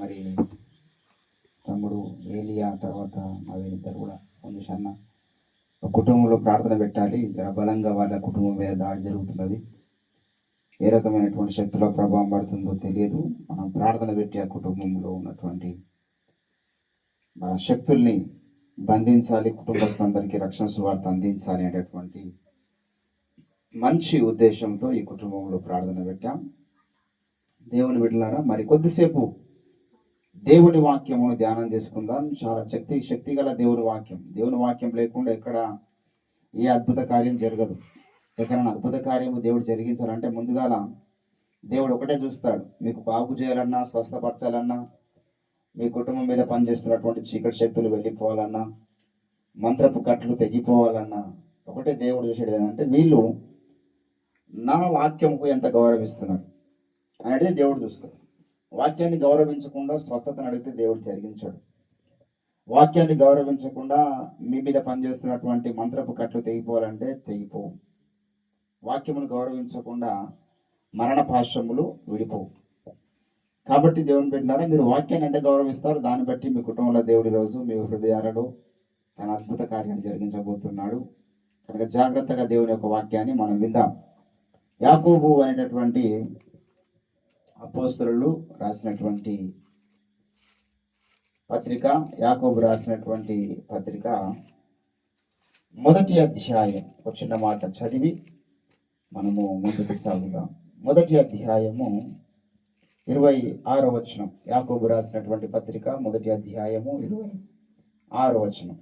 మరి తమ్ముడు ఏలియా తర్వాత వీళ్ళిద్దరు కూడా ఫోన్ చేసి అన్న కుటుంబంలో ప్రార్థన పెట్టాలి, బలంగా వాళ్ళ కుటుంబం మీద దాడి జరుగుతున్నది, ఏ రకమైనటువంటి శక్తుల ప్రభావం పడుతుందో తెలియదు, మనం ప్రార్థన పెట్టి ఆ కుటుంబంలో ఉన్నటువంటి మన శక్తుల్ని బంధించాలి, కుటుంబస్తులందరికీ రక్షణ సువార్త అందించాలి అనేటటువంటి మంచి ఉద్దేశంతో ఈ కుటుంబంలో ప్రార్థన పెట్టాం. దేవుని బిడ్డలారా, మరి కొద్దిసేపు దేవుని వాక్యమును ధ్యానం చేసుకుందాం. చాలా శక్తి గల దేవుని వాక్యం. దేవుని వాక్యం లేకుండా ఎక్కడ ఏ అద్భుత కార్యం జరగదు. ఎక్కడైనా అద్భుత కార్యము దేవుడు జరిగించాలంటే ముందుగాల దేవుడు ఒకటే చూస్తాడు, మీకు బాగు చేయాలన్నా, స్వస్థపరచాలన్నా, మీ కుటుంబం మీద పనిచేస్తున్నటువంటి చీకటి శక్తులు వెళ్ళిపోవాలన్నా, మంత్రపు కట్లు తెగిపోవాలన్నా ఒకటే దేవుడు చూసేది ఏంటంటే వీళ్ళు నా వాక్యంకు ఎంత గౌరవిస్తున్నారు అనేది దేవుడు చూస్తాడు. వాక్యాన్ని గౌరవించకుండా స్వస్థతను అడిగితే దేవుడు జరిగించాడు. వాక్యాన్ని గౌరవించకుండా మీ మీద పనిచేస్తున్నటువంటి మంత్రపు కట్లు తెగిపోవాలంటే తెగిపోవు. వాక్యమును గౌరవించకుండా మరణ పాశములు విడిపోవు. కాబట్టి దేవుని బిడ్డలారా, మీరు వాక్యాన్ని ఎంత గౌరవిస్తారో దాన్ని బట్టి మీ కుటుంబంలో దేవుడి రోజు మీ హృదయాలలో తన అద్భుత కార్యాన్ని జరిగించబోతున్నాడు. కనుక జాగ్రత్తగా దేవుని యొక్క వాక్యాన్ని మనం విందాం. యాకోబు అనేటటువంటి అపోస్తలులు రాసినటువంటి పత్రిక, యాకోబు రాసినటువంటి పత్రిక మొదటి అధ్యాయం ఒక చిన్న మాట చదివి మనము ముందుకు సాగుదాం. మొదటి అధ్యాయము 26వ వచనం. యాకోబు రాసినటువంటి పత్రిక మొదటి అధ్యాయము 26వ వచనం.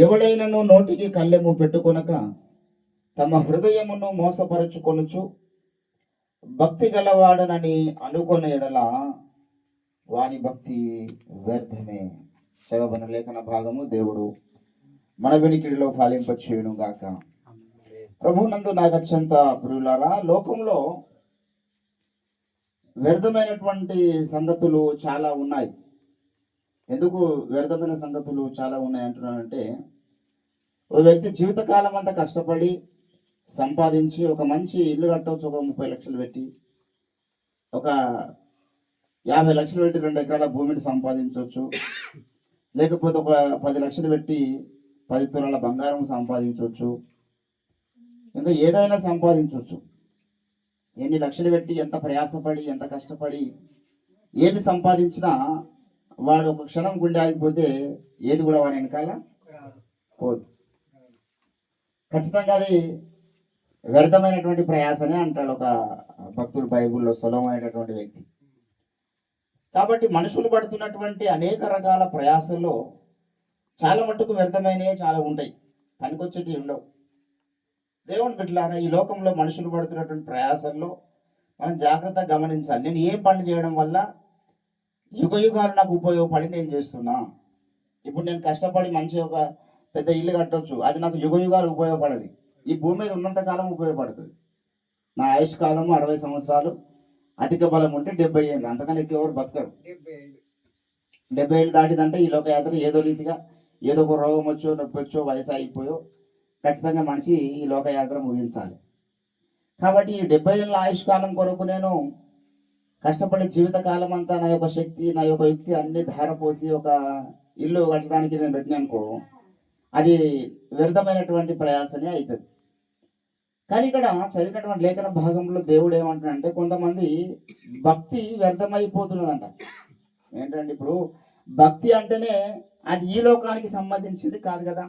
ఎవడైనను నోటికి కళ్ళెము పెట్టుకొనక తమ హృదయమును మోసపరచుకొనుచు భక్తి గలవాడనని అనుకునే ఎడల వాని భక్తి వ్యర్థమే. చదవబడిన లేఖన భాగము దేవుడు మన వెనికిడిలో ఫలింపచేయును గాక. ప్రభునందు నాకు అత్యంత ప్రియులారా, లోకంలో వ్యర్థమైనటువంటి సంగతులు చాలా ఉన్నాయి. ఎందుకు వ్యర్థమైన సంగతులు చాలా ఉన్నాయి అంటున్నానంటే, ఒక వ్యక్తి జీవితకాలం అంతా కష్టపడి సంపాదించి ఒక మంచి ఇల్లు కట్టవచ్చు, ఒక 30 లక్షలు పెట్టి, ఒక 50 లక్షలు పెట్టి 2 ఎకరాల భూమిని సంపాదించవచ్చు, లేకపోతే ఒక 10 లక్షలు పెట్టి 10 తులాల బంగారం సంపాదించవచ్చు, ఇంకా ఏదైనా సంపాదించవచ్చు. ఎన్ని లక్షలు పెట్టి ఎంత ప్రయాసపడి ఎంత కష్టపడి ఏది సంపాదించినా వాడు ఒక క్షణం గుండె ఆగిపోతే ఏది కూడా వాడి వెనకాల పోదు. ఖచ్చితంగా అది వ్యర్థమైనటువంటి ప్రయాసనే అంటాడు ఒక భక్తుడు, బైబుల్లో సొలొమోను అనేటటువంటి వ్యక్తి. కాబట్టి మనుషులు పడుతున్నటువంటి అనేక రకాల ప్రయాసల్లో చాలా మట్టుకు వ్యర్థమైనవి చాలా ఉంటాయి, పనికొచ్చేటివి ఉండవు. దేవుని బిడ్డలారా, ఈ లోకంలో మనుషులు పడుతున్నటువంటి ప్రయాసంలో మనం జాగ్రత్తగా గమనించాలి. నేను ఏం పని చేయడం వల్ల యుగ యుగాలు నాకు ఉపయోగపడి నేను చేస్తున్నా. ఇప్పుడు నేను కష్టపడి మంచి ఒక పెద్ద ఇల్లు కట్టవచ్చు, అది నాకు యుగ యుగాలు ఉపయోగపడదు. ఈ భూమి మీద ఉన్నంతకాలం ఉపయోగపడుతుంది. నా ఆయుష్ కాలము 60 సంవత్సరాలు, అధిక బలం ఉంటే 70 ఏళ్ళు, అంతకన్నా ఎక్కువ ఎవరు బతకరు. 70 ఏళ్ళు దాటిదంటే ఈ లోకయాత్ర ఏదో రీతిగా ఏదో ఒక రోగం వచ్చో, నొప్పి వచ్చో, వయసు అయిపోయో ఖచ్చితంగా మనిషి ఈ లోకయాత్ర ముగించాలి. కాబట్టి ఈ 70 ఏళ్ళ ఆయుష్ కాలం కొరకు నేను కష్టపడి జీవితకాలం అంతా నా యొక్క శక్తి, నా యొక్క యుక్తి అన్ని ధారపోసి ఒక ఇల్లు కట్టడానికి నేను పెట్టినానుకో, అది వ్యర్థమైనటువంటి ప్రయాసనే అవుతుంది. కానీ ఇక్కడ చదివినటువంటి లేఖన భాగంలో దేవుడు ఏమంటున్నాడంటే, కొంతమంది భక్తి వ్యర్థమైపోతున్నదంట. ఏంటంటే ఇప్పుడు భక్తి అంటేనే అది ఈ లోకానికి సంబంధించింది కాదు కదా.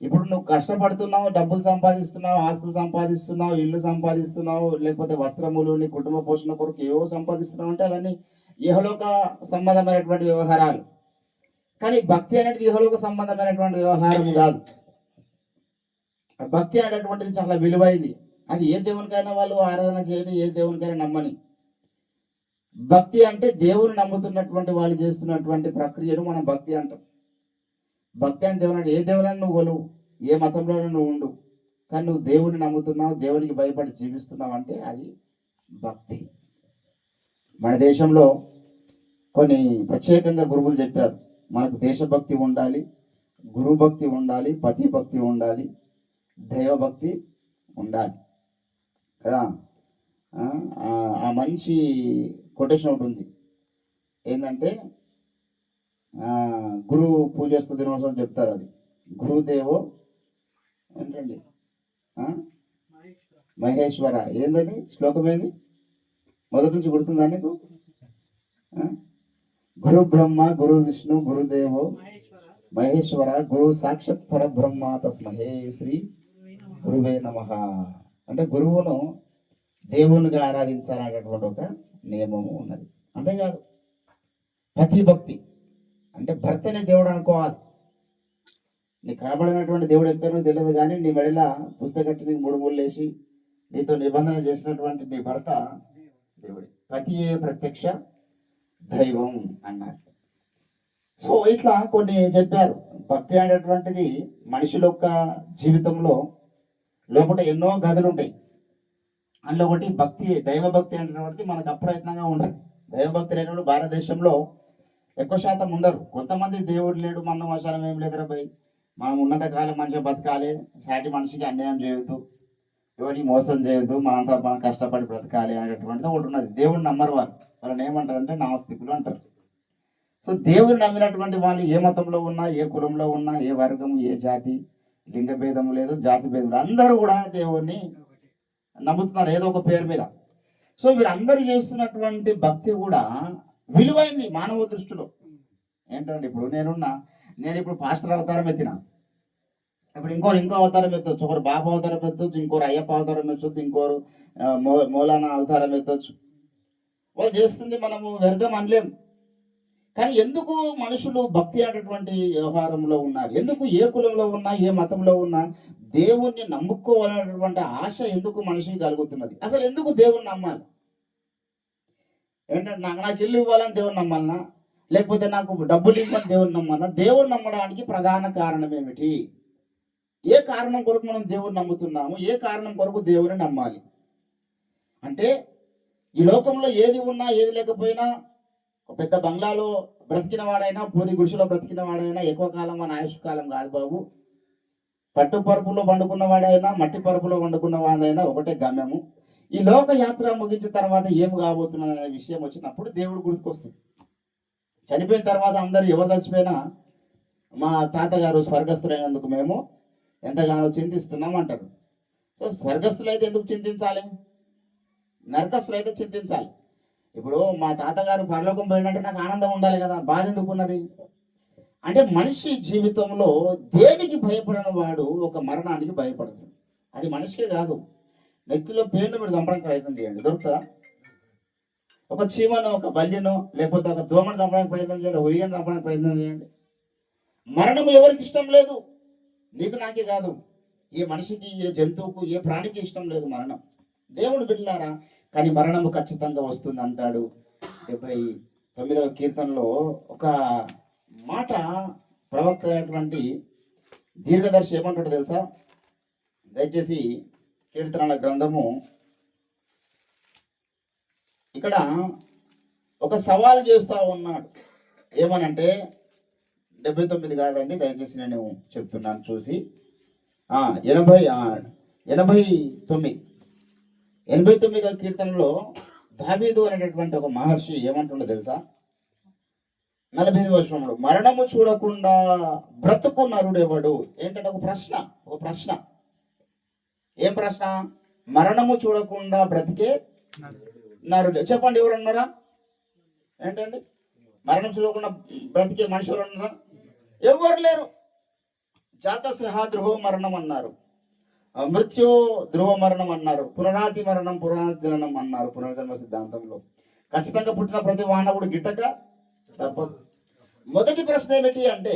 ఇప్పుడు నువ్వు కష్టపడుతున్నావు, డబ్బులు సంపాదిస్తున్నావు, ఆస్తులు సంపాదిస్తున్నావు, ఇల్లు సంపాదిస్తున్నావు, లేకపోతే వస్త్రములు, నీ కుటుంబ పోషణ కొరకు ఏవో సంపాదిస్తున్నావు అంటే అవన్నీ ఇహలోక సంబంధమైనటువంటి వ్యవహారాలు. కానీ భక్తి అనేది ఇహలోక సంబంధమైనటువంటి వ్యవహారం కాదు. భక్తి అనేటువంటిది చాలా విలువైంది. అది ఏ దేవునికైనా వాళ్ళు ఆరాధన చేయని, ఏ దేవునికైనా నమ్మని. భక్తి అంటే దేవుని నమ్ముతున్నటువంటి వాళ్ళు చేస్తున్నటువంటి ప్రక్రియను మనం భక్తి అంటాం. భక్తి అని దేవుని, ఏ దేవునైనా నువ్వు కొలువు, ఏ మతంలోనైనా నువ్వు ఉండు, కానీ నువ్వు దేవుని నమ్ముతున్నావు, దేవునికి భయపడి జీవిస్తున్నావు అంటే అది భక్తి. మన దేశంలో కొన్ని ప్రత్యేకంగా గురువులు చెప్పారు, మనకు దేశభక్తి ఉండాలి, గురుభక్తి ఉండాలి, పతి భక్తి ఉండాలి, దైవభక్తి ఉండాలి కదా. ఆ ఆ మంచి కొటేషన్ ఒకటి ఉంది. ఏంటంటే గురు పూజస్తు దినోత్సవం చెప్తారు. అది గురుదేవో ఏంటండి ఆ? మహేశ్వర. ఏందని శ్లోకం ఏంది? మొదటి నుంచి గుర్తుందా నీకు? ఆ? గురు బ్రహ్మ గురు విష్ణు గురుదేవో మహేశ్వర గురు సాక్షాత్ పరబ్రహ్మ తస్మహే శ్రీ గురువే నమః. అంటే గురువును దేవునిగా ఆరాధించాలనేటటువంటి ఒక నియమము ఉన్నది. అంతేకాదు పతి భక్తి అంటే భర్తని దేవుడు అనుకోవాలి. నీకు కనబడినటువంటి దేవుడు ఎక్కడో తెలియదు, కానీ నీ మెడల పుస్తకట్టి నీకు మూడు మూడు వేసి నీతో నిబంధన చేసినటువంటి నీ భర్త దేవుడి. పతియే ప్రత్యక్ష దైవం అన్నారు. సో ఇట్లా కొన్ని చెప్పారు. భక్తి అనేటువంటిది మనుషుల యొక్క జీవితంలో లోపల ఎన్నో గదులు ఉంటాయి. అందులో ఒకటి భక్తి, దైవభక్తి అనేటువంటిది మనకు అప్రయత్నంగా ఉండదు. దైవభక్తి అనేటువంటి భారతదేశంలో ఎక్కువ శాతం ఉండరు. కొంతమంది దేవుడు లేడు, మన వశాలం ఏం లేదురా భయ్, మనం ఉన్నత కాలం మంచిగా బతకాలి, సాటి మనిషికి అన్యాయం చేయొద్దు, ఎవరికి మోసం చేయొద్దు, మనం కష్టపడి బ్రతకాలి అనేటువంటిది ఒకటి ఉన్నది. దేవుడిని నమ్మరు వాళ్ళు. వాళ్ళని ఏమంటారంటే నాస్తికులు అంటారు. సో దేవుడిని నమ్మినటువంటి వాళ్ళు ఏ మతంలో ఉన్నా, ఏ కులంలో ఉన్నా, ఏ వర్గము, ఏ జాతి, లింగ భేదము లేదు, జాతి భేదం లేదు, అందరూ కూడా దేవుడిని నమ్ముతున్నారు ఏదో ఒక పేరు మీద. సో వీరందరూ చేస్తున్నటువంటి భక్తి కూడా విలువైంది మానవ దృష్టిలో. ఏంటంటే ఇప్పుడు నేను ఇప్పుడు పాస్టర్ అవతారం ఎత్తిన, ఇప్పుడు ఇంకో అవతారం ఎత్తవచ్చు. ఒకరు బాబా అవతారం ఎత్తవచ్చు, ఇంకోరు అయ్యప్ప అవతారం ఎత్తవచ్చు, ఇంకోరు మౌలానా అవతారం ఎత్తవచ్చు. వాళ్ళు చేస్తుంది మనము వ్యర్థం అనలేం. కానీ ఎందుకు మనుషులు భక్తి అనేటువంటి వ్యవహారంలో ఉన్నారు? ఎందుకు ఏ కులంలో ఉన్నా, ఏ మతంలో ఉన్నా దేవుణ్ణి నమ్ముకోవాలనేటువంటి ఆశ ఎందుకు మనిషికి కలుగుతున్నది? అసలు ఎందుకు దేవుణ్ణి నమ్మాలి? ఏంటంటే నాకు ఇల్లు ఇవ్వాలని దేవుణ్ణి నమ్మాలనా, లేకపోతే నాకు డబ్బులు ఇవ్వాలని దేవుణ్ణి నమ్మాలనా? దేవుణ్ణి నమ్మడానికి ప్రధాన కారణం ఏమిటి? ఏ కారణం కొరకు మనం దేవుణ్ణి నమ్ముతున్నాము? ఏ కారణం కొరకు దేవుని నమ్మాలి? అంటే ఈ లోకంలో ఏది ఉన్నా ఏది లేకపోయినా, ఒక పెద్ద బంగ్లాలో బ్రతికిన వాడైనా, పూరి గుడిసెలో బ్రతికిన వాడైనా ఎక్కువ కాలం మన ఆయుష్ కాలం కాదు బాబు. పట్టు పరుపులో వండుకున్న వాడైనా, మట్టి పరుపులో వండుకున్న వాడైనా ఒకటే గమ్యము. ఈ లోక యాత్ర ముగించిన తర్వాత ఏమి కాబోతున్నది అనే విషయం వచ్చినప్పుడు దేవుడు గుర్తుకొస్తుంది. చనిపోయిన తర్వాత అందరూ ఎవరు చచ్చిపోయినా మా తాతగారు స్వర్గస్థులైనందుకు మేము ఎంతగానో చింతిస్తున్నాం అంటారు. సో స్వర్గస్థులైతే ఎందుకు చింతించాలి? నరకస్థులైతే చింతించాలి. ఇప్పుడు మా తాతగారు పరలోకం పోయినట్టే నాకు ఆనందం ఉండాలి కదా, బాధ ఎందుకున్నది? అంటే మనిషి జీవితంలో దేనికి భయపడిన వాడు ఒక మరణానికి భయపడతాడు. అది మనిషికే కాదు, నెత్తిలో పేరును మీరు చంపడానికి ప్రయత్నం చేయండి, దొరుకుతుందా? ఒక చీమను, ఒక బల్లిను, లేకపోతే ఒక దోమను చంపడానికి ప్రయత్నం చేయండి, ఉయ్యను చంపడానికి ప్రయత్నం చేయండి. మరణం ఎవరికి ఇష్టం లేదు? నీకు నాకే కాదు, ఏ మనిషికి, ఏ జంతువుకు, ఏ ప్రాణికి ఇష్టం లేదు మరణం. దేవుడు బిడ్డలారా, కానీ మరణము ఖచ్చితంగా వస్తుంది అంటాడు. 79వ కీర్తనలో ఒక మాట ప్రవక్త అయినటువంటి దీర్ఘదర్శి ఏమంటాడు తెలుసా? దయచేసి కీర్తనల గ్రంథము ఇక్కడ ఒక సవాల్ చేస్తూ ఉన్నాడు. ఏమనంటే 79 కాదండి, దయచేసి నేను చెప్తున్నాను చూసి. 89వ కీర్తనలో దావీదు అనేటటువంటి ఒక మహర్షి ఏమంటుండో తెలుసా? 40వ వచనంలో, మరణము చూడకుండా బ్రతుకు నరుడెవడు? ఏంటంటే ఒక ప్రశ్న. ఏం ప్రశ్న? మరణము చూడకుండా బ్రతికే నరుడు చెప్పండి, ఎవరు అన్నారా? ఏంటండి మరణం చూడకుండా బ్రతికే మనిషి ఎవరు అన్నారా? ఎవరు లేరు. జాత సింహాద్రోహ మరణం అన్నారు, మృత్యు ధ్రువ మరణం అన్నారు, పునరాతి మరణం, పునర్జననం అన్నారు. పునర్జన్మ సిద్ధాంతంలో ఖచ్చితంగా పుట్టిన ప్రతి మానవుడు గిట్టక తప్పదు. మొదటి ప్రశ్న ఏమిటి అంటే,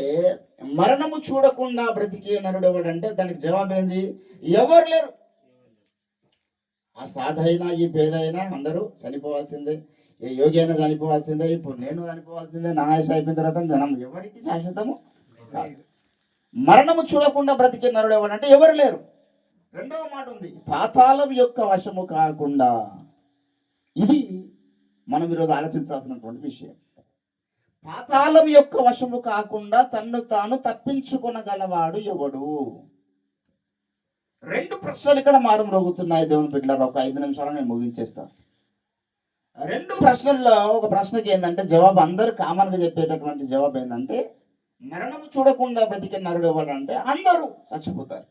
మరణము చూడకుండా బ్రతికే నరుడు ఎవడంటే దానికి జవాబు ఏంది? ఎవరు లేరు. ఆ సాధైనా ఈ పేదైనా అందరూ చనిపోవాల్సిందే, ఏ యోగి అయినా చనిపోవాల్సిందే, ఇప్పుడు నేను చనిపోవాల్సిందే, నా ఆయుష్ అయిపోయిన తర్వాత జనం ఎవరికి శాశ్వతము కాదు. మరణము చూడకుండా బ్రతికే నరుడు ఎవడంటే ఎవరు లేరు. రెండవ మాట ఉంది, పాతాళం యొక్క వశము కాకుండా. ఇది మనం ఈరోజు ఆలోచించాల్సినటువంటి విషయం. పాతాళం యొక్క వశము కాకుండా తన్ను తాను తప్పించుకొనగలవాడు ఎవడు? రెండు ప్రశ్నలు ఇక్కడ మారుమ్రోగుతున్నాయి దేవుని బిడ్డలారా. ఒక 5 నిమిషాలు నేను ముగించేస్తాను. రెండు ప్రశ్నల్లో ఒక ప్రశ్నకి ఏంటంటే జవాబు అందరూ కామన్గా చెప్పేటటువంటి జవాబు ఏంటంటే, మరణం చూడకుండా బ్రతికే నరుడు ఎవడంటే అందరూ చచ్చిపోతారు,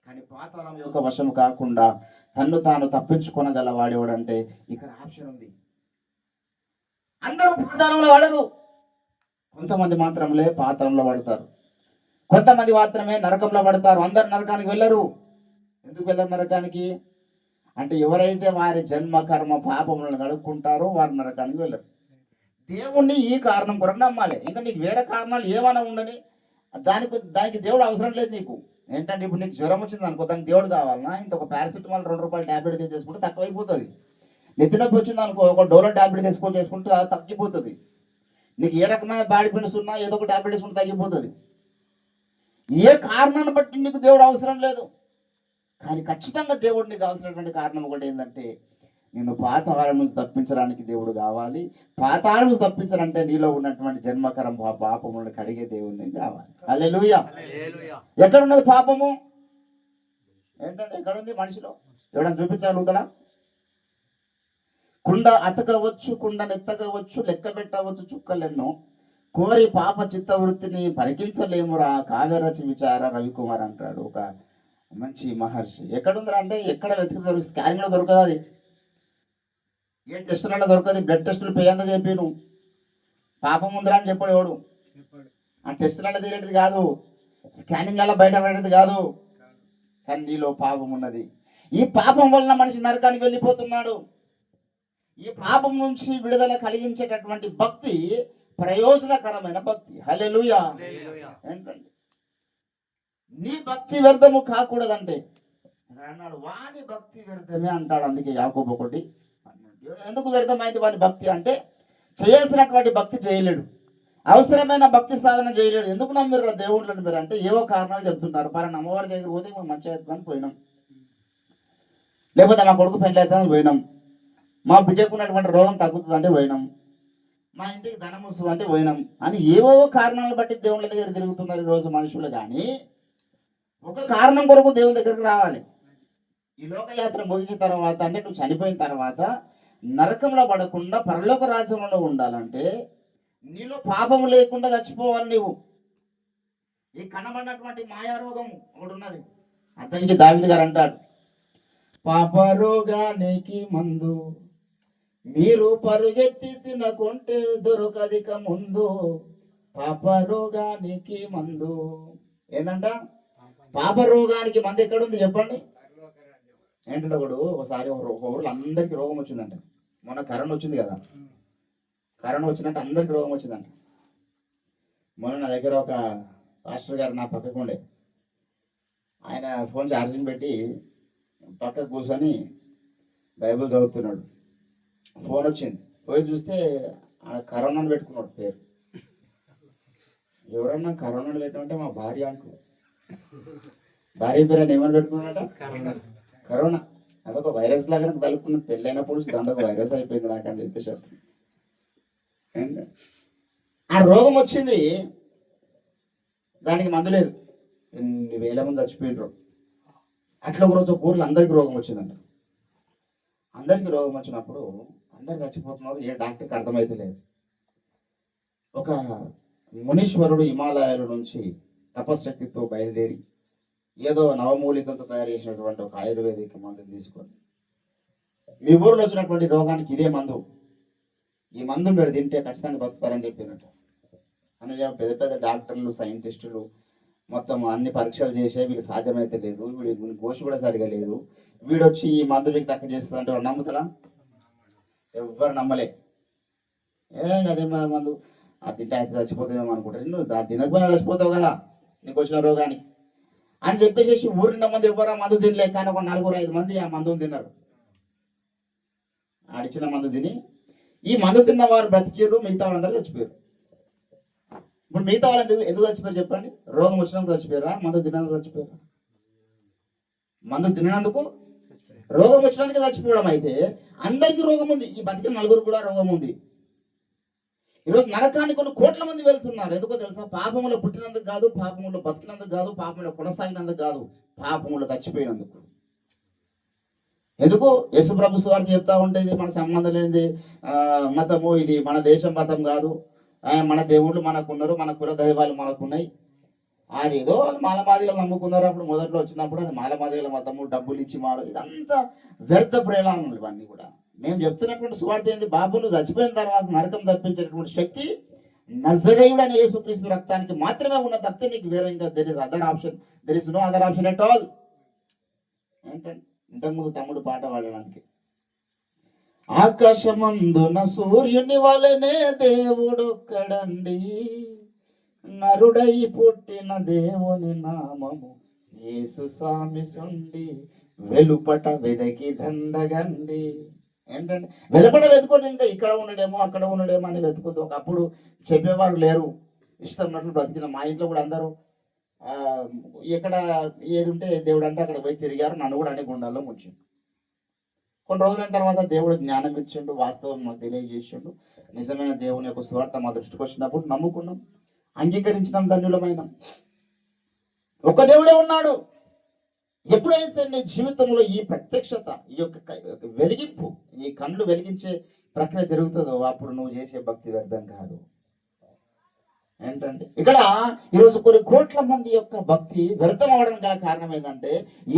కానీ పాతాళం యొక్క వశం కాకుండా తన్ను తాను తప్పించుకొనగల వాడేవాడంటే ఇక్కడ ఆప్షన్ ఉంది. అందరూ పాతాళంలో పడరు, కొంతమంది మాత్రమే పాతాళంలో పడతారు, కొంతమంది మాత్రమే నరకంలో పడతారు. అందరు నరకానికి వెళ్ళరు. ఎందుకు వెళ్ళరు నరకానికి అంటే, ఎవరైతే వారి జన్మ కర్మ పాపములను కడుక్కుంటారో వారు నరకానికి వెళ్ళరు. దేవుణ్ణి ఈ కారణం కొరకు నమ్మాలి. ఇంకా నీకు వేరే కారణాలు ఏమైనా ఉండని దానికి దేవుడు అవసరం లేదు నీకు. ఏంటంటే ఇప్పుడు నీకు జ్వరం వచ్చింది అనుకో, దానికి దేవుడు కావాలన్నా? ఇంత ఒక పారాసిటమాల్ 2 రూపాయల ట్యాబ్లెట్ తెచ్చేసుకుంటే తక్కువైపోతుంది. నెత్తి నొప్పి వచ్చింది అనుకో, ఒక డోలో ట్యాబ్లెట్ చేసుకుంటే తగ్గిపోతుంది. నీకు ఏ రకమైన బాడీ పెయిన్స్ ఉన్నా ఏదో ఒక ట్యాబ్లెట్ వేసుకుంటే తగ్గిపోతుంది. ఏ కారణాన్ని బట్టి నీకు దేవుడు అవసరం లేదు, కానీ ఖచ్చితంగా దేవుడిని కావాల్సినటువంటి కారణం ఒకటి ఏంటంటే, నేను పాతాళం నుంచి తప్పించడానికి దేవుడు కావాలి. పాతాళం నుంచి తప్పించాలంటే నీలో ఉన్నటువంటి జన్మకరం పాపములను కడిగే దేవుడిని కావాలి. హల్లెలూయా. ఎక్కడున్నది పాపము? ఏంటంటే ఎక్కడుంది మనిషిలో? ఎవడన్నా చూపించగలుగుతాడా? కుండ అతకవచ్చు, కుండను ఎత్తకవచ్చు, లెక్క పెట్టవచ్చు చుక్కలెన్నో, కోరి పాప చిత్తవృత్తిని పరికించలేమురా కావ్యరచి విచార రవికుమార్ అంటాడు ఒక మంచి మహర్షి. ఎక్కడుందిరా అంటే, ఎక్కడ వెతికి స్కానింగ్లో దొరకదు. అది ఏ టెస్టులలో దొరకదు. బ్లడ్ టెస్టులు పేయంత చెప్పి నువ్వు పాపం ఉందిరా అని చెప్పాడు ఎవడు. ఆ టెస్టులలో తీరేది కాదు, స్కానింగ్లలో బయట పడేది కాదు, కానీ నీలో పాపం ఉన్నది. ఈ పాపం వలన మనిషి నరకానికి వెళ్ళిపోతున్నాడు. ఈ పాపం నుంచి విడుదల కలిగించేటటువంటి భక్తి ప్రయోజనకరమైన భక్తి. హల్లెలూయా. ఏంటంటే నీ భక్తి వ్యర్థము కాకూడదంటే అన్నాడు, వాని భక్తి వ్యర్థమే అంటాడు. అందుకే యాకోబు 1 ఎందుకు వ్యర్థమైంది వాని భక్తి అంటే, చేయాల్సినటువంటి భక్తి చేయలేడు, అవసరమైన భక్తి సాధన చేయలేడు. ఎందుకు నమ్మిర్రు దేవుళ్ళని మీరు అంటే, ఏవో కారణాలు చెప్తున్నారు. పలానా అమ్మవారి దగ్గర పోతే మేము మంచిగా అవుతుందని పోయినాం, లేకపోతే మా కొడుకు పెళ్ళి అవుతుందని పోయినాం, మా బిడ్డకు ఉన్నటువంటి రోగం తగ్గుతుందంటే పోయినాం, మా ఇంటికి ధనం వస్తుందంటే పోయినాం అని ఏవో కారణాలను బట్టి దేవుళ్ళ దగ్గర తిరుగుతున్నారు ఈరోజు మనుషులు. కానీ ఒక కారణం కొరకు దేవుని దగ్గరికి రావాలి. ఈ లోకయాత్ర ముగిసిన తర్వాత అంటే నువ్వు చనిపోయిన తర్వాత నరకంలో పడకుండా పరలోక రాజ్యంలో ఉండాలంటే నీలో పాపము లేకుండా చచ్చిపోవాలి నీవు. ఈ కనబడినటువంటి మాయారోగం ఒకటి ఉన్నది. అతనికి దావీదు గారు అంటాడు, పాపరోగానికి మందు మీరు పరుగెత్తి తినకుంటే దొరకదిక ముందు. పాపరోగానికి మందు ఏంటంట? పాపరోగానికి మందు ఎక్కడుంది చెప్పండి. ఏంటంటే ఒకసారి ఒక ఊళ్ళో అందరికీ రోగం వచ్చిందంట. మొన్న కరోనా వచ్చింది కదా, కరోనా వచ్చినట్టు అందరికీ రోగం వచ్చిందంట. మొన్న నా దగ్గర ఒక పాస్టర్ గారు నా పక్కకు ఉండే, ఆయన ఫోన్ ఛార్జింగ్ పెట్టి పక్కకు కూర్చొని బైబిల్ చదువుతున్నాడు. ఫోన్ వచ్చింది, పోయి చూస్తే ఆయన కరోనాను పెట్టుకున్నాడు పేరు. ఎవరన్నా కరోనాను పెట్టమంటే మా భార్య అంటున్నాడు. భార్య పేరు అని ఏమని పెట్టుకున్నాడట? కరోనా. అదొక వైరస్ లాగా నాకు తలుపుకున్నది. పెళ్ళైనప్పుడు దాంతో వైరస్ అయిపోయింది నాకు అని చెప్పేసి ఆ రోగం వచ్చింది, దానికి మందు లేదు. ఎన్ని వేల మంది చచ్చిపోయినరు. అట్లా ఒకరోజు ఊర్లో అందరికీ రోగం వచ్చిందంట. అందరికీ రోగం వచ్చినప్పుడు అందరు చచ్చిపోతున్నారు, ఏ డాక్టర్కి అర్థమైతే లేదు. ఒక మునీశ్వరుడు హిమాలయాల నుంచి తపశ్శక్తితో బయలుదేరి ఏదో నవమూలికలతో తయారు చేసినటువంటి ఒక ఆయుర్వేదిక మందుని తీసుకొని, మీ ఊరిలో వచ్చినటువంటి రోగానికి ఇదే మందు, ఈ మందు మీరు తింటే ఖచ్చితంగా బతుకుతారని చెప్పినట్టు. అని పెద్ద పెద్ద డాక్టర్లు సైంటిస్టులు మొత్తం అన్ని పరీక్షలు చేసే వీళ్ళు సాధ్యమైతే లేదు, వీడి గోషి కూడా సరిగా లేదు, వీడొచ్చి ఈ మందు మీకు తక్కువ చేస్తుందంటే వాడు నమ్ముతాడా? ఎవ్వరు నమ్మలే. అదే మందు అది తింటే అయితే చచ్చిపోతామేమో అనుకుంటారు. నువ్వు తినకపోయినా చచ్చిపోతావు కదా నీకు వచ్చిన రోగానికి అని చెప్పేసి ఊరిన మంది ఎవ్వరు మందు తినలే. కానీ ఒక 4-5 మంది ఆ మందుని తిన్నారు. ఆడిచ్చిన మందు తిని ఈ మందు తిన్న వారు బ్రతికిరు, మిగతా వాళ్ళందరూ చచ్చిపోయారు. ఇప్పుడు మిగతా వాళ్ళు ఎందుకు చచ్చిపోయారు చెప్పండి? రోగం వచ్చినందుకు చచ్చిపోయారా? మందు తిన్నందుకు చచ్చిపోయారా? మందు తిన్నందుకు, రోగం వచ్చినందుకు చచ్చిపోవడం. అయితే అందరికీ రోగం ఉంది, ఈ బతికిన 4 కూడా రోగం ఉంది. ఈరోజు నరకానికి కొన్ని కోట్ల మంది వెళ్తున్నారు. ఎందుకో తెలుసా? పాపములో పుట్టినందుకు కాదు, పాపములో బతికినందుకు కాదు, పాపములో కొనసాగినందుకు కాదు, పాపములో చచ్చిపోయినందుకు. ఎందుకు? యేసుప్రభు సువార్త చెప్తా ఉంటే ఇది మనకు సంబంధం లేనిది మతము, ఇది మన దేశం మతం కాదు, మన దేవుళ్ళు మనకున్నారు, మన కుల దైవాలు మనకున్నాయి. అది ఏదో వాళ్ళు మాలమాదిగలు నమ్ముకున్నారు. అప్పుడు మొదట్లో వచ్చినప్పుడు అది మాలమాదిగల మతము, డబ్బులు ఇచ్చి మారు, ఇదంతా వ్యర్థ ప్రేలాలు ఇవన్నీ కూడా. మేము చెప్తున్నటువంటి సువార్త ఏంది? బాబు నువ్వు చచ్చిపోయిన తర్వాత నరకం తప్పించేటటువంటి శక్తి నజరేయుడు అనే యేసుక్రీస్తు రక్తానికి మాత్రమే ఉన్న, తప్పితే నీకు వేరే ఇంకా there is no other option at all. ఏంటంటే ఇంతకుముందు తమ్ముడు పాట పాడడానికి, ఆకాశమందున సూర్యుని వలనే దేవుడొక్కడండి, నరుడై పుట్టిన దేవుని నామము యేసు స్వామి సుండి, వెలుపట వెదకి దండగండి. ఏంటంటే వెలుపట వెతుకోదు, ఇంకా ఇక్కడ ఉండడేమో అక్కడ ఉండడేమో అని వెతుకుతూ. ఒకప్పుడు చెప్పేవారు లేరు, ఇష్టం ఉన్నట్లు బ్రతికిన. మా ఇంట్లో కూడా అందరూ ఎక్కడ ఏది ఉంటే దేవుడు అంటే అక్కడ పోయి తిరిగారు. నన్ను కూడా అనే గుండాల్లో ముంచిండు. కొన్ని రోజులైన తర్వాత దేవుడు జ్ఞానం ఇచ్చిండు, వాస్తవం మాకు తెలియజేసిండు. నిజమైన దేవుని యొక్క స్వార్థ మా దృష్టికి వచ్చినప్పుడు నమ్ముకున్నాం, అంగీకరించినాం, ధన్యులమైన. ఒక దేవుడే ఉన్నాడు. ఎప్పుడైతే నీ జీవితంలో ఈ ప్రత్యక్షత, ఈ యొక్క వెలిగింపు, ఈ కళ్ళు వెలిగించే ప్రక్రియ జరుగుతుందో అప్పుడు నువ్వు చేసే భక్తి వ్యర్థం కాదు. ఏంటంటే ఇక్కడ ఈరోజు కొన్ని కోట్ల మంది యొక్క భక్తి వ్యర్థం అవడం గల కారణం ఏంటంటే,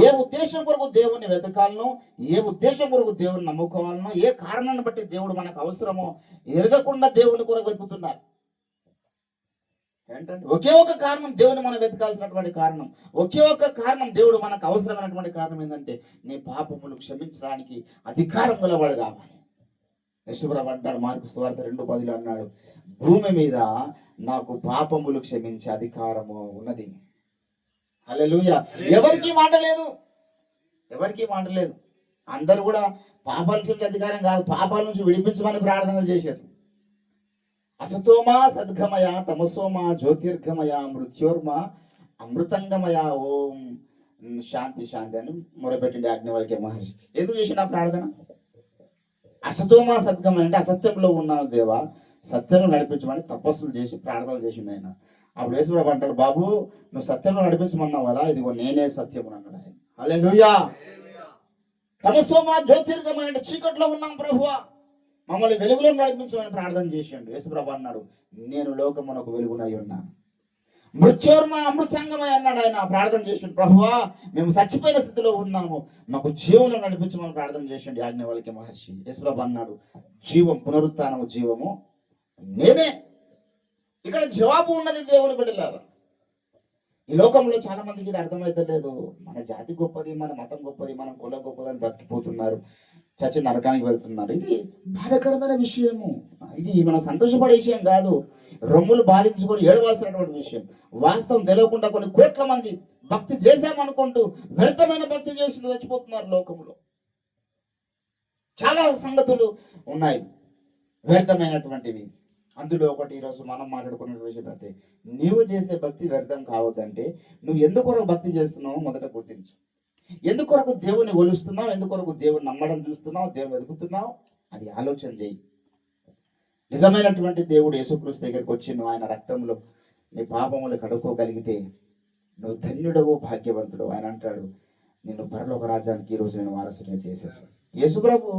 ఏ ఉద్దేశం కొరకు దేవుని వెతకాలనో, ఏ ఉద్దేశం కొరకు దేవుని నమ్ముకోవాలనో, ఏ కారణాన్ని బట్టి దేవుడు మనకు అవసరమో ఎరగకుండా దేవుని కొరకు వెతుకుతున్నారు. ఏంటంటే ఒకే ఒక కారణం దేవుని మనం వెతకాల్సినటువంటి కారణం, ఒకే ఒక కారణం దేవుడు మనకు అవసరమైనటువంటి కారణం ఏంటంటే, నీ పాపములు క్షమించడానికి అధికారం గలవాడు కావాలి. యేసుప్రభు అంటాడు మార్కు సువార్త 2:10 అన్నాడు, భూమి మీద నాకు పాపములు క్షమించే అధికారము ఉన్నది. హల్లెలూయా. ఎవరికి మాట లేదు, ఎవరికి మాట లేదు. అందరూ కూడా పాపాలు క్షమించే అధికారం కాదు, పాపాల నుంచి విడిపించమని ప్రార్థనలు చేశారు. అసతోమా సద్గమయ, తమసోమా జ్యోతిర్గమయ, మృత్యోర్మ అమృతంగమయ, ఓం శాంతి శాంతి అని మొరపెట్టిండి యాజ్ఞవల్క్య మహర్షి. ఎందుకు చేసిన ప్రార్థన? అసతోమా సద్గమయ అంటే అసత్యంలో ఉన్నాను దేవా, సత్యంలో నడిపించమని తపస్సులు చేసి ప్రార్థనలు చేసిండు ఆయన. అప్పుడు యేసుప్రభు అంటాడు, బాబు నువ్వు సత్యంలో నడిపించమన్నావు కదా, ఇదిగో నేనే సత్యము అన్నాడు ఆయన. హల్లెలూయా. తమసోమా జ్యోతిర్గమయ అంటే చీకట్లో ఉన్నాం ప్రభువా, మమ్మల్ని వెలుగులో నడిపించమని ప్రార్థన చేసిండు. యేసుప్రభు అన్నాడు, నేను లోకమునకు వెలుగునై ఉన్నాను. మృత్యోర్మ అమృతాంగమై అన్నాడు ఆయన, ప్రార్థన చేసిండు. ప్రభువా మేము చచ్చిపోయిన స్థితిలో ఉన్నాము, మాకు జీవంలో నడిపించమని ప్రార్థన చేసిండు యాజ్ఞవల్క్య మహర్షి. యేసుప్రభు అన్నాడు, జీవం, పునరుత్థానము, జీవము నేనే. ఇక్కడ జవాబు ఉన్నది దేవుని బిడ్డలారా. ఈ లోకంలో చాలా మందికి ఇది అర్థమైతే లేదు. మన జాతి గొప్పది, మన మతం గొప్పది, మన కుల గొప్పది అని బ్రతికిపోతున్నారు, చచ్చి నరకానికి వెళ్తున్నారు. ఇది బాధాకరమైన విషయము. ఇది మనం సంతోషపడే విషయం కాదు, రొమ్ములు బాధించుకొని ఏడవలసినటువంటి విషయం. వాస్తవం తెలియకుండా కొన్ని కోట్ల మంది భక్తి చేశామనుకుంటూ వ్యర్థమైన భక్తి చేసి చచ్చిపోతున్నారు లోకంలో. చాలా సంగతులు ఉన్నాయి వ్యర్థమైనటువంటివి. అందులో ఒకటి ఈరోజు మనం మాట్లాడుకున్న విషయం అంటే, నీవు చేసే భక్తి వ్యర్థం కావద్దంటే నువ్వు ఎందుకొరకు భక్తి చేస్తున్నావో మొదట గుర్తించు. ఎందుకొరకు దేవుని ఒలుస్తున్నావు, ఎందుకొరకు దేవుని నమ్మడం చూస్తున్నావు, దేవుని వెతుకుతున్నావు, అది ఆలోచన చేయి. నిజమైనటువంటి దేవుడు యేసుక్రీస్తు దగ్గరికి వచ్చి నువ్వు ఆయన రక్తంలో నీ పాపములు కడుక్కోగలిగితే నువ్వు ధన్యుడవు, భాగ్యవంతుడు. ఆయన అంటాడు, నేను పరలోక రాజ్యానికి ఈరోజు నేను వారసుని చేసేసాను. యేసుప్రభు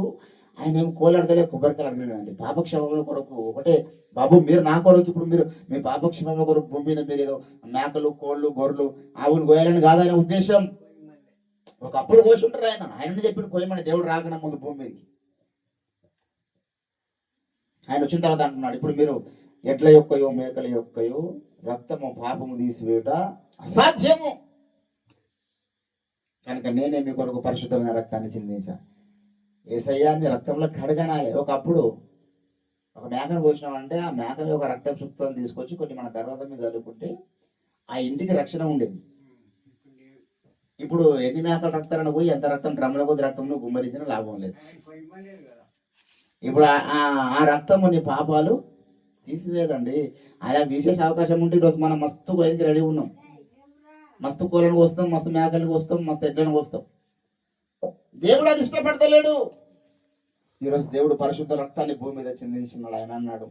ఆయన ఏం కోలాడగలే, కొబ్బరికాయలు అడగలేదండి. పాపక్షేమముల కొరకు ఒకటే, బాబు మీరు నా కొరకు, ఇప్పుడు మీరు మీ పాపక్షేమముల కొరకు భూమి మీద మీరు ఏదో మేకలు, కోళ్ళు, గొర్రెలు, ఆవులు కోయాలని కాదు ఆయన ఉద్దేశం. ఒకప్పుడు కోసి ఉంటారు ఆయన. ఆయనని చెప్పి కోయమని దేవుడు రాకడం ముందు భూమి మీదకి. ఆయన వచ్చిన తర్వాత అంటున్నాడు, ఇప్పుడు మీరు ఎడ్ల యొక్కయో మేకల యొక్కయో రక్తము పాపము తీసివేయుట అసాధ్యము, కనుక నేనే మీ కొరకు పరిశుద్ధమైన రక్తాన్ని చిందించా. యేసయ్యాన్ని రక్తంలో కడగనాలి. ఒకప్పుడు ఒక మేకను కోసినామంటే ఆ మేక యొక్క రక్తం శుక్తాన్ని తీసుకొచ్చి కొన్ని మన దర్వాజా మీద చల్లుకుంటే ఆ ఇంటికి రక్షణ ఉండేది. ఇప్పుడు ఎన్ని మేకల రక్తాలను పోయి ఎంత రక్తం డ్రమ్ల కొద్ది రక్తంలో గుమ్మరించిన లాభం లేదు. ఇప్పుడు ఆ రక్తము నీ పాపాలు తీసివేదండి. అలా తీసేసే అవకాశం ఉంటే ఈరోజు మనం మస్తు బయటికి రెడీ ఉన్నాం, మస్తు కోళ్ళను కోస్తాం, మస్తు మేకలను కోస్తాం, మస్తు ఎడ్లను కోస్తాం. దేవుడు అది ఇష్టపడతలేడు. ఈరోజు దేవుడు పరిశుద్ధ రక్తాన్ని భూమి మీద చిందించున్నాడు. ఆయన అన్నాడు,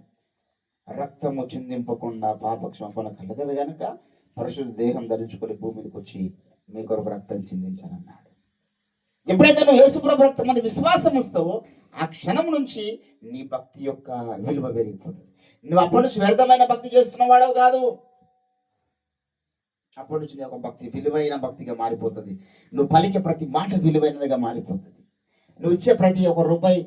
రక్తము చిందింపకుండా పాప క్షమాపణ కలగదు గనుక పరిశుద్ధ దేహం ధరించుకొని భూమి మీదకి వచ్చి మీ కొరకు రక్తం చిందించానన్నాడు. ఎప్పుడైతే నువ్వు యేసుప్రభు రక్తం మీద విశ్వాసం వస్తావో ఆ క్షణం నుంచి నీ భక్తి యొక్క విలువ పెరిగిపోతుంది. నువ్వు అప్పటి నుంచి వ్యర్థమైన భక్తి చేస్తున్నవాడవు కాదు. అప్పటి నుంచి నీ యొక్క భక్తి విలువైన భక్తిగా మారిపోతుంది. నువ్వు పలికే ప్రతి మాట విలువైనదిగా మారిపోతుంది. నువ్వు ఇచ్చే ప్రతి ఒక్క రూపాయి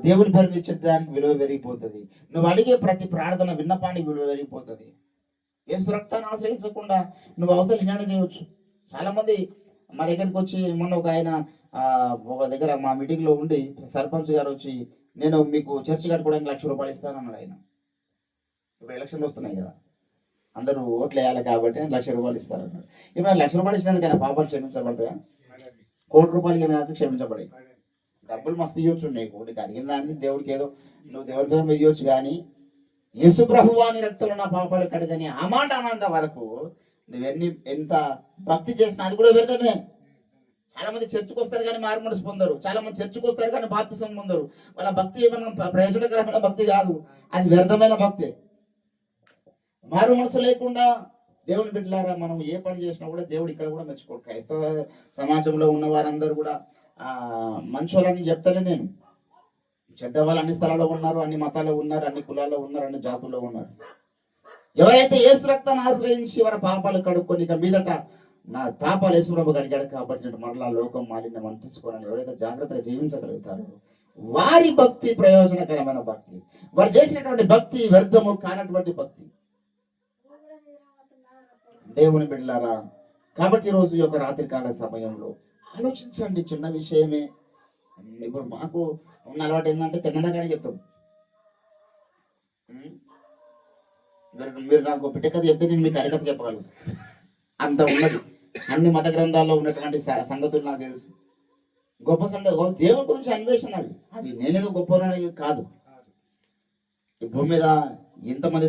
దేవుని పేరు ఇచ్చే దానికి విలువ పెరిగిపోతుంది. నువ్వు అడిగే ప్రతి ప్రార్థన విన్నపానికి విలువ పెరిగిపోతుంది. యేసు రక్తాన్ని ఆశ్రయించకుండా నువ్వు అవతల జ్ఞానం చేయవచ్చు. చాలామంది మా దగ్గరికి వచ్చి మొన్న ఒక ఆయన ఒక దగ్గర మా మీటింగ్లో ఉండి సర్పంచ్ గారు వచ్చి నేను మీకు చర్చి కట్టుకోవడానికి ₹1,00,000 ఇస్తానన్నాడు. ఆయన ఇప్పుడు ఎలక్షన్లు వస్తున్నాయి కదా, అందరూ ఓట్లు వేయాలి కాబట్టి ₹1,00,000 ఇస్తారన్నాడు. ఇప్పుడు ₹1,00,000 ఇచ్చినందుకు ఆయన పాపాలు క్షమించబడతాయా? ₹1,00,00,000 కాక క్షమించబడాయి. డబ్బులు మస్తు ఇవ్వచ్చు, నీకు నీకు అడిగిన దాన్ని దేవుడికి ఏదో నువ్వు దేవుడి పేరు మీద ఇవ్వచ్చు. కానీ యేసు ప్రభువు అని రక్తంలో నా పాపాలు కడగని ఆ మాట అన్నంత వరకు నువ్వెన్ని ఎంత భక్తి చేసినా అది కూడా వ్యర్థమే. చాలా మంది చర్చకు వస్తారు కానీ మారు మనసు పొందరు. చాలా మంది చర్చకు వస్తారు కానీ బాప్తిసం పొందరు. వాళ్ళ భక్తి ఏమైనా ప్రయోజనకరమైన భక్తి కాదు, అది వ్యర్థమైన భక్తి. మారు మనసు లేకుండా దేవుని బిడ్డలారా మనం ఏ పని చేసినా కూడా దేవుడు ఇక్కడ కూడా మెచ్చుకోడు. క్రైస్తవ సమాజంలో ఉన్న వారందరూ కూడా మంచోళ్ళని చెప్తానే నేను. చెడ్డ వాళ్ళు అన్ని స్థలాల్లో ఉన్నారు, అన్ని మతాల్లో ఉన్నారు, అన్ని కులాల్లో ఉన్నారు, అన్ని జాతుల్లో ఉన్నారు. ఎవరైతే యేసు రక్తాన్ని ఆశ్రయించి వారి పాపాలు కడుక్కొని ఇక మీదట నా పాపాలు యేసు ప్రభు కడిగాడు కాబట్టి మరలా లోకం మాలిన్యం అంటించుకోవాలని ఎవరైతే జాగ్రత్తగా జీవించగలుగుతారో వారి భక్తి ప్రయోజనకరమైన భక్తి. వారు చేసినటువంటి భక్తి వ్యర్థము కానటువంటి భక్తి. దేవుని బిడ్డలారా, కాబట్టి ఈరోజు ఈ యొక్క రాత్రికాల సమయంలో ఆలోచించండి. చిన్న విషయమే. ఇప్పుడు మాకు ఉన్న అలవాటు ఏంటంటే తిన్నదాగానే చెప్తాం. మీరు నాకు బిడ్డ కథ చెప్తే నేను మీకు హరికథ చెప్పగలను, అంత ఉన్నది. అన్ని మత గ్రంథాల్లో ఉన్నటువంటి సంగతులు నాకు తెలుసు. గొప్ప సంగతి దేవుని గురించి అన్వేషణ. అది నేనేదో గొప్ప కాదు. ఈ భూమి మీద ఎంతమంది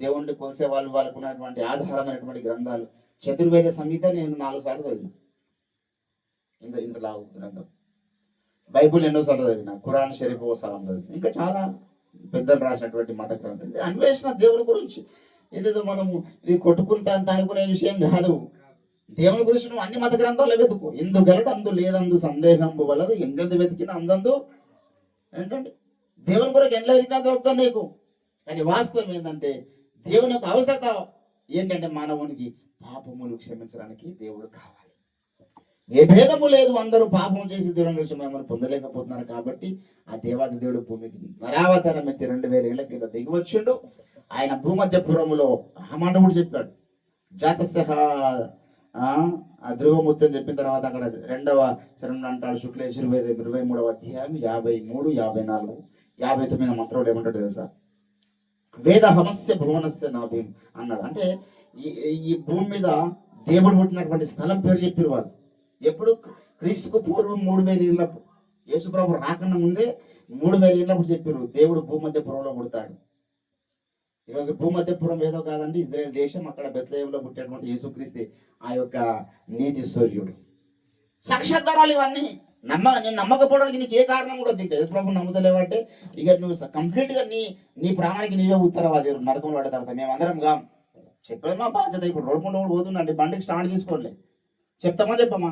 దేవుణ్ణి కొలిసే వాళ్ళకు ఉన్నటువంటి ఆధారమైనటువంటి గ్రంథాలు. చతుర్వేద సంహిత నేను 4 సార్లు చదివిన. ఇంత లావు గ్రంథం. బైబుల్ ఎన్నోసార్లు చదివిన. ఖురాన్ షరీఫ్ సగం చదివిన. ఇంకా చాలా పెద్దలు రాసినటువంటి మత గ్రంథం. అన్వేషణ దేవుని గురించి. ఏదేదో మనము ఇది కొట్టుకుంటా అంత అనుకునే విషయం కాదు. దేవుని గురించి నువ్వు అన్ని మత గ్రంథాల్లో వెతుకు. ఎందు గలడు అందు లేదందు సందేహం వలదు, ఎందెందు వెతికినా అందందు ఏంటంటే దేవుని కొరకు ఎండ్ల వెతికినా దొరుకుతాను నీకు. కానీ వాస్తవం ఏంటంటే దేవుని యొక్క అవసరత ఏంటంటే మానవునికి పాపములు క్షమించడానికి దేవుడు కావాలి. ఏ భేదము లేదు, అందరూ పాపం చేసి దేవుని గురించి మిమ్మల్ని పొందలేకపోతున్నారు. కాబట్టి ఆ దేవాది దేవుడు భూమికి నరావతారం ఎత్తి 2000 ఏళ్ల కింద దిగివచ్చిండు. ఆయన భూమధ్యపురములో ఆ మాట కూడా చెప్పాడు. జాతస్య ఆ ధ్రువముత్తు అని చెప్పిన తర్వాత అక్కడ 2వ చరణంలో అంటాడు. శుక్ల 23వ అధ్యాయం 53, 54, 59 మంత్రంలో ఏమంటాడు తెలుసా? వేద హమస్య భువనస్య నాభీం అన్నాడు. అంటే ఈ భూమి మీద దేవుడు పుట్టినటువంటి స్థలం పేరు చెప్పారు వాళ్ళు. ఎప్పుడు? క్రీస్తుకు పూర్వం 3000 ఏళ్ళప్పుడు, యేసుప్రభు రాకన్నా ముందే 3000 ఏళ్ళప్పుడు చెప్పారు దేవుడు భూమధ్యపురంలో పుడతాడు. ఈరోజు భూమధ్యపురం ఏదో కాదండి, ఇజ్రాయెల్ దేశం. అక్కడ బెత్లెహేములో పుట్టినటువంటి యేసుక్రీస్తు ఆ యొక్క నీతి సూర్యుడు. సాక్షాత్కారాలు ఇవన్నీ. నేను నమ్మకపోవడానికి నీకు ఏ కారణం కూడా ఇంకా యేసుప్రభుని నమ్ముతలేవంటే ఇక నువ్వు కంప్లీట్గా నీ ప్రాణానికి నీవే ఉత్తరవాది. నరకంలో పడిన తర్వాత మేమందరం గా చెప్పేది మా బాధ్యత. ఇప్పుడు రోడ్డు కూడా పోతుందండి, బండికి స్టాండ్ తీసుకోండి. చెప్తామా చెప్పమా?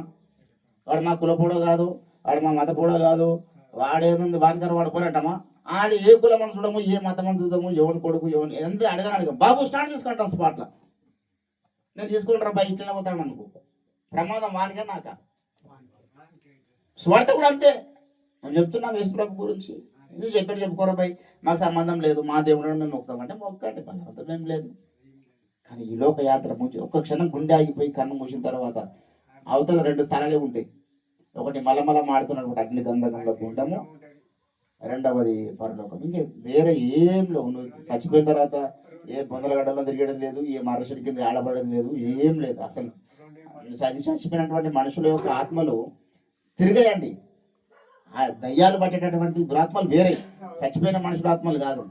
వాడు మా కులపోడో కాదు, వాడు మా మతపోడో కాదు, వాడేది వాడికర వాడు పోరాటమా? ఆడు ఏ కులమని చూడము, ఏ మతమని చూడము, ఎవరి కొడుకు ఎవరిని ఎంత అడగను. బాబు స్టాండ్ తీసుకుంటాం స్పాట్లో. నేను తీసుకుంటారా బా ఇట్లనే పోతాడు అనుకో, ప్రమాదం వాడిగా నాక. స్వార్థ కూడా అంతే. నేను చెప్తున్నా యేసుప్రభు గురించి. నువ్వు చెప్పుకోరా బై, మాకు సంబంధం లేదు, మా దేవుడు మేము మొక్కుతామంటే మొక్కండి, బలవంతం ఏం లేదు. కానీ ఈ లోక యాత్ర ఒక్క క్షణం గుండె ఆగిపోయి కన్ను మూసిన తర్వాత అవతల 2 స్థలాలే ఉంటాయి. ఒకటి మలమల మాడుతున్నటువంటి అగ్ని గంధకంలో గుండము, 2వది పరలోకం. ఇంకే వేరే ఏం లేవు. నువ్వు చచ్చిపోయిన తర్వాత ఏ బొందలగడ్డలో తిరిగేది లేదు, ఏ మరషుడి కింద ఆడబడేది లేదు, ఏం లేదు. అసలు చచ్చిపోయినటువంటి మనుషుల యొక్క ఆత్మలు తిరిగాయండి. ఆ దయ్యాలు పట్టేటటువంటి దురాత్మలు వేరే, చచ్చిపోయిన మనుషుల ఆత్మలు కాదు.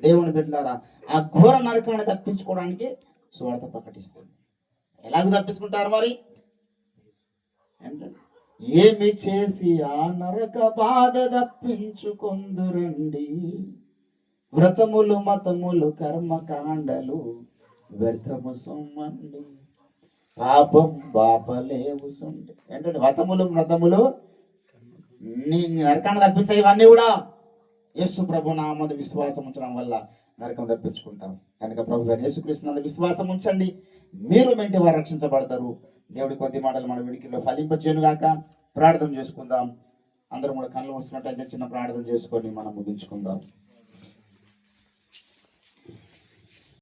దేవుని బిడ్డలారా, ఆ ఘోర నరకాన్ని తప్పించుకోవడానికి సువార్త ప్రకటిస్తుంది. ఎలాగ తప్పించుకుంటారు మరి? ఏమి చేసి ఆ నరక బాధ తప్పించుకొందురండి, వ్రతములు మతములు కర్మకాండలు వ్యర్థము సుమ్మండి, పాపం బాపలేవు సుండి. ఏంటంటే వ్రతములు నీ నరకాన్ని తప్పించే ఇవన్నీ కూడా యేసు ప్రభు నామమున విశ్వాసం ఉంచడం వల్ల నరకం తప్పించుకుంటాం. కనుక ప్రభు గారు యేసుక్రీస్తునందు విశ్వాసం ఉంచండి, మీరు మెంటి వారు రక్షించబడతారు. దేవుడి కొద్ది మాటలు మన వినికిలో ఫలింపచేయును గాక. ప్రార్థన చేసుకుందాం. అందరం కూడా కళ్ళు మూసినట్టయితే చిన్న ప్రార్థన చేసుకొని మనం ముగించుకుందాం.